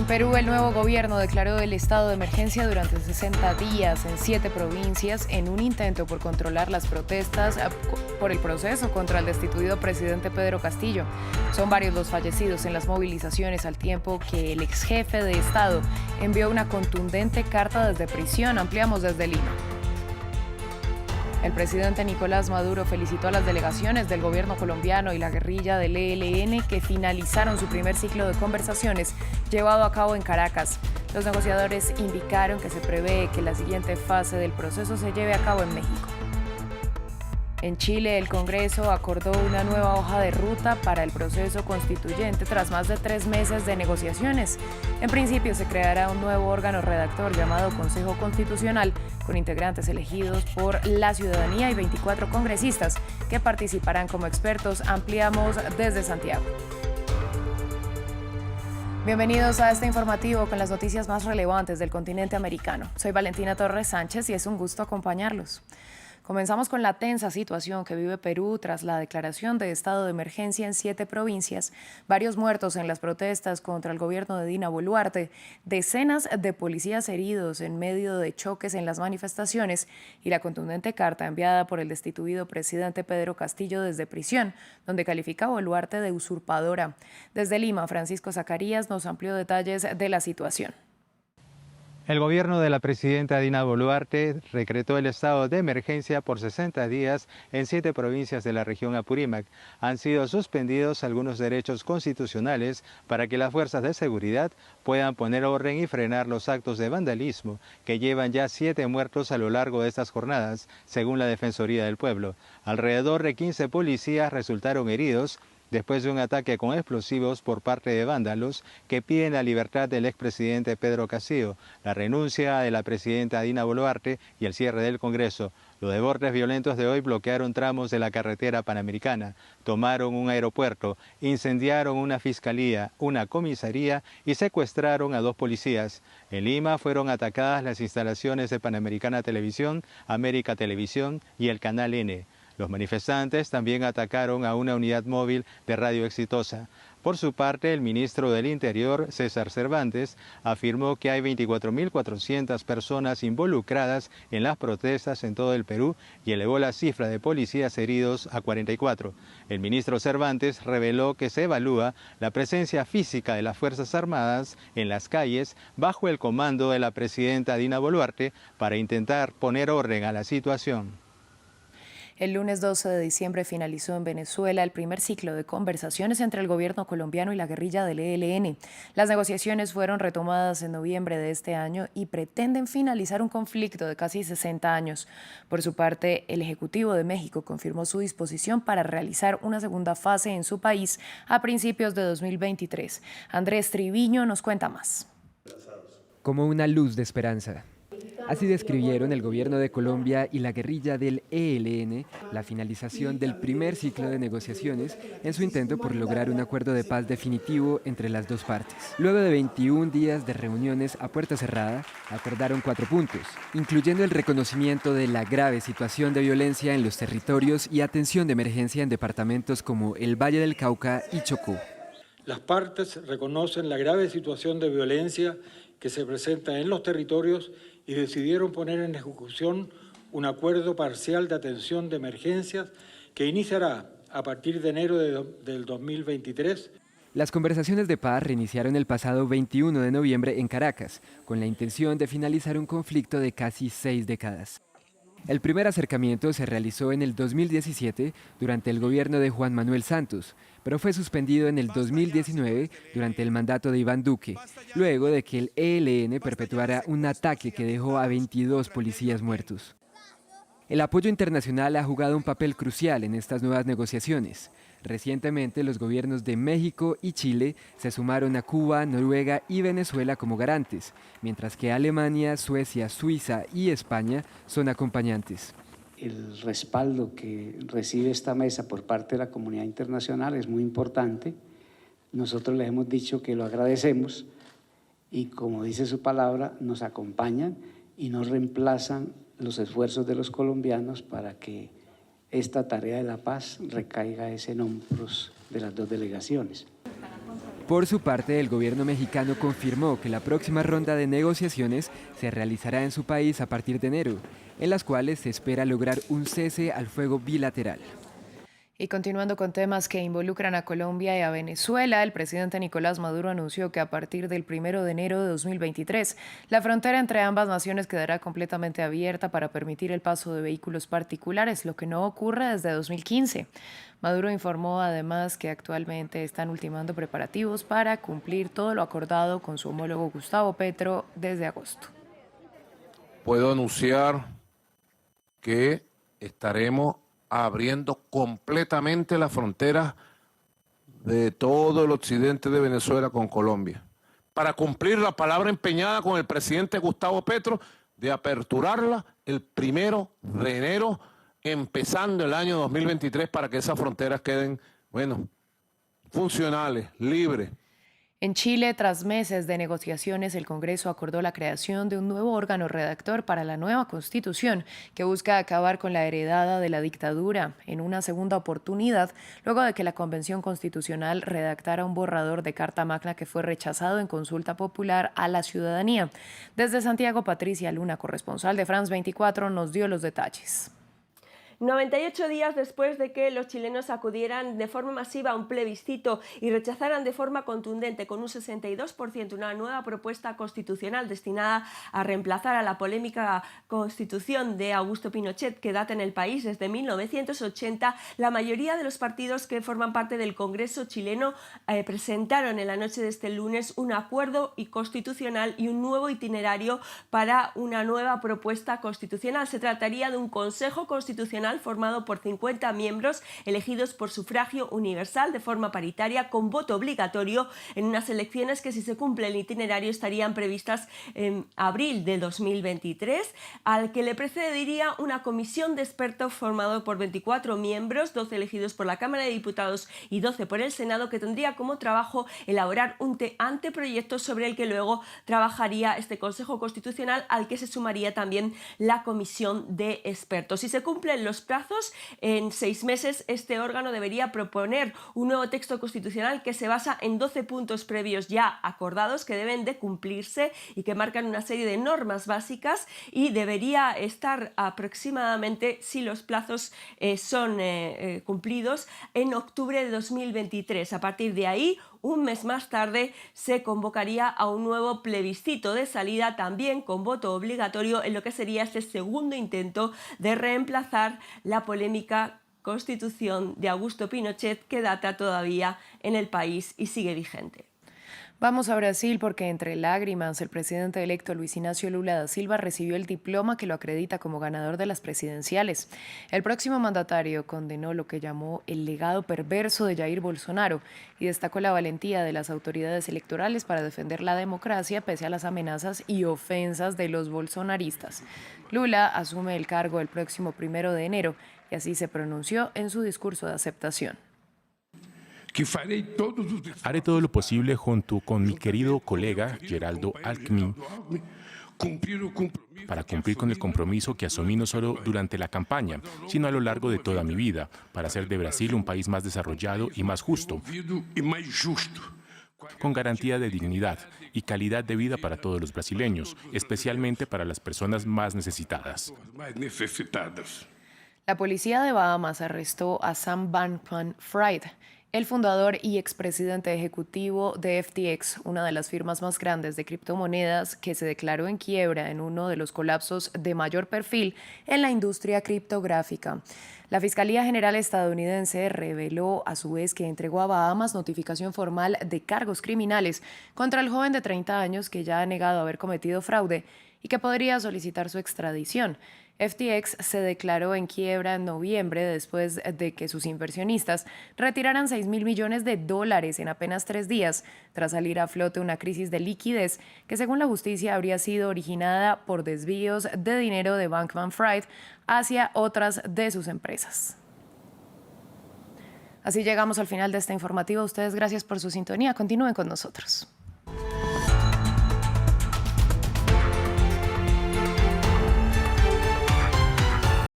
Perú, el nuevo gobierno declaró el estado de emergencia durante 60 días en 7 provincias en un intento por controlar las protestas por el proceso contra el destituido presidente Pedro Castillo. Son varios los fallecidos en las movilizaciones al tiempo que el ex jefe de Estado envió una contundente carta desde prisión. Ampliamos desde Lima. El presidente Nicolás Maduro felicitó a las delegaciones del gobierno colombiano y la guerrilla del ELN que finalizaron su primer ciclo de conversaciones llevado a cabo en Caracas. Los negociadores indicaron que se prevé que la siguiente fase del proceso se lleve a cabo en México. En Chile, el Congreso acordó una nueva hoja de ruta para el proceso constituyente tras más de 3 meses de negociaciones. En principio, se creará un nuevo órgano redactor llamado Consejo Constitucional, con integrantes elegidos por la ciudadanía y 24 congresistas que participarán como expertos. Ampliamos desde Santiago. Bienvenidos a este informativo con las noticias más relevantes del continente americano. Soy Valentina Torres Sánchez y es un gusto acompañarlos. Comenzamos con la tensa situación que vive Perú tras la declaración de estado de emergencia en 7 provincias, varios muertos en las protestas contra el gobierno de Dina Boluarte, decenas de policías heridos en medio de choques en las manifestaciones y la contundente carta enviada por el destituido presidente Pedro Castillo desde prisión, donde califica a Boluarte de usurpadora. Desde Lima, Francisco Zacarías nos amplió detalles de la situación. El gobierno de la presidenta Dina Boluarte decretó el estado de emergencia por 60 días en 7 provincias de la región Apurímac. Han sido suspendidos algunos derechos constitucionales para que las fuerzas de seguridad puedan poner orden y frenar los actos de vandalismo que llevan ya 7 muertos a lo largo de estas jornadas, según la Defensoría del Pueblo. Alrededor de 15 policías resultaron heridos después de un ataque con explosivos por parte de vándalos que piden la libertad del expresidente Pedro Castillo, la renuncia de la presidenta Dina Boluarte y el cierre del Congreso. Los desbordes violentos de hoy bloquearon tramos de la carretera panamericana, tomaron un aeropuerto, incendiaron una fiscalía, una comisaría y secuestraron a 2 policías. En Lima fueron atacadas las instalaciones de Panamericana Televisión, América Televisión y el Canal N. Los manifestantes también atacaron a una unidad móvil de Radio Exitosa. Por su parte, el ministro del Interior, César Cervantes, afirmó que hay 24.400 personas involucradas en las protestas en todo el Perú y elevó la cifra de policías heridos a 44. El ministro Cervantes reveló que se evalúa la presencia física de las Fuerzas Armadas en las calles bajo el comando de la presidenta Dina Boluarte para intentar poner orden a la situación. El lunes 12 de diciembre finalizó en Venezuela el primer ciclo de conversaciones entre el gobierno colombiano y la guerrilla del ELN. Las negociaciones fueron retomadas en noviembre de este año y pretenden finalizar un conflicto de casi 60 años. Por su parte, el Ejecutivo de México confirmó su disposición para realizar una segunda fase en su país a principios de 2023. Andrés Triviño nos cuenta más. Como una luz de esperanza. Así describieron el gobierno de Colombia y la guerrilla del ELN la finalización del primer ciclo de negociaciones en su intento por lograr un acuerdo de paz definitivo entre las dos partes. Luego de 21 días de reuniones a puerta cerrada, acordaron 4 puntos, incluyendo el reconocimiento de la grave situación de violencia en los territorios y atención de emergencia en departamentos como el Valle del Cauca y Chocó. Las partes reconocen la grave situación de violencia que se presenta en los territorios y decidieron poner en ejecución un acuerdo parcial de atención de emergencias que iniciará a partir de enero del 2023. Las conversaciones de paz reiniciaron el pasado 21 de noviembre en Caracas, con la intención de finalizar un conflicto de casi 6 décadas. El primer acercamiento se realizó en el 2017 durante el gobierno de Juan Manuel Santos, pero fue suspendido en el 2019 durante el mandato de Iván Duque, luego de que el ELN perpetuara un ataque que dejó a 22 policías muertos. El apoyo internacional ha jugado un papel crucial en estas nuevas negociaciones. Recientemente, los gobiernos de México y Chile se sumaron a Cuba, Noruega y Venezuela como garantes, mientras que Alemania, Suecia, Suiza y España son acompañantes. El respaldo que recibe esta mesa por parte de la comunidad internacional es muy importante. Nosotros les hemos dicho que lo agradecemos y, como dice su palabra, nos acompañan y no reemplazan los esfuerzos de los colombianos para que esta tarea de la paz recaiga en hombros de las 2 delegaciones. Por su parte, el gobierno mexicano confirmó que la próxima ronda de negociaciones se realizará en su país a partir de enero, en las cuales se espera lograr un cese al fuego bilateral. Y continuando con temas que involucran a Colombia y a Venezuela, el presidente Nicolás Maduro anunció que a partir del 1 de enero de 2023, la frontera entre ambas naciones quedará completamente abierta para permitir el paso de vehículos particulares, lo que no ocurre desde 2015. Maduro informó además que actualmente están ultimando preparativos para cumplir todo lo acordado con su homólogo Gustavo Petro desde agosto. Puedo anunciar que estaremos abriendo completamente las fronteras de todo el occidente de Venezuela con Colombia, para cumplir la palabra empeñada con el presidente Gustavo Petro de aperturarla el 1 de enero, empezando el año 2023, para que esas fronteras queden, funcionales, libres. En Chile, tras meses de negociaciones, el Congreso acordó la creación de un nuevo órgano redactor para la nueva Constitución que busca acabar con la heredada de la dictadura en una segunda oportunidad, luego de que la Convención Constitucional redactara un borrador de Carta Magna que fue rechazado en consulta popular a la ciudadanía. Desde Santiago, Patricia Luna, corresponsal de France 24, nos dio los detalles. 98 días después de que los chilenos acudieran de forma masiva a un plebiscito y rechazaran de forma contundente con un 62% una nueva propuesta constitucional destinada a reemplazar a la polémica Constitución de Augusto Pinochet que data en el país desde 1980, la mayoría de los partidos que forman parte del Congreso chileno presentaron en la noche de este lunes un acuerdo constitucional y un nuevo itinerario para una nueva propuesta constitucional. Se trataría de un Consejo Constitucional formado por 50 miembros elegidos por sufragio universal de forma paritaria con voto obligatorio en unas elecciones que, si se cumple el itinerario, estarían previstas en abril de 2023, al que le precedería una comisión de expertos formado por 24 miembros, 12 elegidos por la Cámara de Diputados y 12 por el Senado, que tendría como trabajo elaborar un anteproyecto sobre el que luego trabajaría este Consejo Constitucional, al que se sumaría también la comisión de expertos. Si se cumplen los plazos, en 6 meses este órgano debería proponer un nuevo texto constitucional que se basa en 12 puntos previos ya acordados que deben de cumplirse y que marcan una serie de normas básicas, y debería estar aproximadamente, si los plazos son cumplidos, en octubre de 2023. A partir de ahí, un mes más tarde, se convocaría a un nuevo plebiscito de salida, también con voto obligatorio, en lo que sería este segundo intento de reemplazar la polémica Constitución de Augusto Pinochet, que data todavía en el país y sigue vigente. Vamos a Brasil porque, entre lágrimas, el presidente electo Luis Ignacio Lula da Silva recibió el diploma que lo acredita como ganador de las presidenciales. El próximo mandatario condenó lo que llamó el legado perverso de Jair Bolsonaro y destacó la valentía de las autoridades electorales para defender la democracia pese a las amenazas y ofensas de los bolsonaristas. Lula asume el cargo el próximo 1 de enero y así se pronunció en su discurso de aceptación. Haré todo lo posible junto con mi querido colega Geraldo Alckmin para cumplir con el compromiso que asumí no solo durante la campaña, sino a lo largo de toda mi vida, para hacer de Brasil un país más desarrollado y más justo, con garantía de dignidad y calidad de vida para todos los brasileños, especialmente para las personas más necesitadas. La policía de Bahamas arrestó a Sam Bankman-Fried, el fundador y expresidente ejecutivo de FTX, una de las firmas más grandes de criptomonedas que se declaró en quiebra en uno de los colapsos de mayor perfil en la industria criptográfica. La Fiscalía General estadounidense reveló a su vez que entregó a Bahamas notificación formal de cargos criminales contra el joven de 30 años que ya ha negado haber cometido fraude y que podría solicitar su extradición. FTX se declaró en quiebra en noviembre después de que sus inversionistas retiraran $6.000 millones en apenas 3 días, tras salir a flote una crisis de liquidez que, según la justicia, habría sido originada por desvíos de dinero de Bankman-Fried hacia otras de sus empresas. Así llegamos al final de este informativo. Ustedes, gracias por su sintonía. Continúen con nosotros.